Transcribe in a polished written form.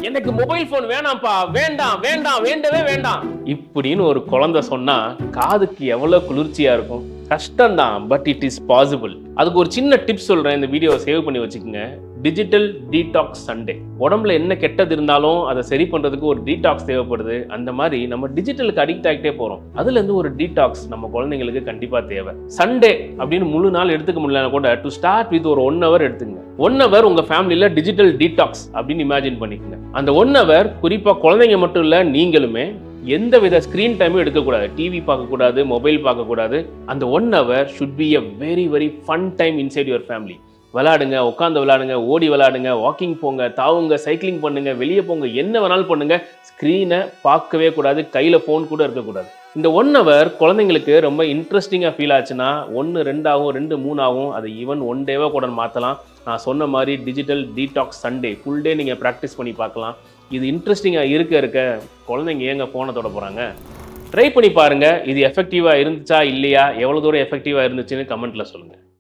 எனக்கு mobile phone வேணாம்ப்பா, வேண்டாம் வேண்டாம் வேண்டவே வேண்டாம் இப்படின்னு ஒரு குழந்தை சொன்னா காதுக்கு எவ்வளவு குளிர்ச்சியா இருக்கும். கஷ்டம்தான், பட் இட் இஸ் பாசிபிள். அதுக்கு ஒரு சின்ன டிப்ஸ் சொல்றேன், இந்த வீடியோவை சேவ் பண்ணி வச்சுக்கோங்க. Digital detox Sunday. உடம்புல என்ன கெட்டது இருந்தாலும் அதை சரி பண்றதுக்கு ஒரு டீடாக்ஸ் தேவைப்படுது. அந்த மாதிரி நம்ம டிஜிட்டலுக்கு அடிக்ட் ஆகிட்டே போறோம். அதுல இருந்து ஒரு டீடாக்ஸ் நம்ம குழந்தைங்களுக்கு கண்டிப்பா தேவை. சண்டே அப்படின்னு முழு நாள் எடுத்துக்க முடியலன்னா கூட டு ஸ்டார்ட் வித் ஒரு 1 hour எடுத்துங்க. 1 hour உங்க ஃபேமிலியில டிஜிட்டல் டீடாக்ஸ் அப்படின்னு இமேஜின் பண்ணிக்கங்க. அந்த 1 hour குறிப்பா குழந்தைங்க மட்டும் இல்ல, நீங்களுமே எந்த வித ஸ்கிரீன் டைமும் எடுக்கக்கூடாது. டிவி பார்க்கக்கூடாது, மொபைல் பார்க்கக்கூடாது. அந்த 1 hour should be a very very fun time inside your family. விளையாடுங்க, உட்காந்து விளையாடுங்க, ஓடி விளையாடுங்க, வாக்கிங் போங்க, தாவுங்க, சைக்கிளிங் பண்ணுங்க, வெளியே போங்க, என்ன வேணாலும் பண்ணுங்க. ஸ்க்ரீனை பார்க்கவே கூடாது, கையில் ஃபோன் கூட இருக்கக்கூடாது. இந்த 1 hour குழந்தைங்களுக்கு ரொம்ப இன்ட்ரெஸ்டிங்காக ஃபீல் ஆச்சுன்னா 1, 2 ஆகும், 2, 3 ஆகும். அதை ஈவன் 1 டேவாக கூட மாற்றலாம். நான் சொன்ன மாதிரி digital detox Sunday full day நீங்கள் ப்ராக்டிஸ் பண்ணி பார்க்கலாம். இது இன்ட்ரெஸ்டிங்காக இருக்க குழந்தைங்க ஏங்க ஃபோனை தொட போகிறாங்க? ட்ரை பண்ணி பாருங்கள். இது எஃபெக்டிவாக இருந்துச்சா இல்லையா, எவ்வளோ தூரம் எஃபெக்டிவாக இருந்துச்சுன்னு கமெண்ட்டில் சொல்லுங்கள்.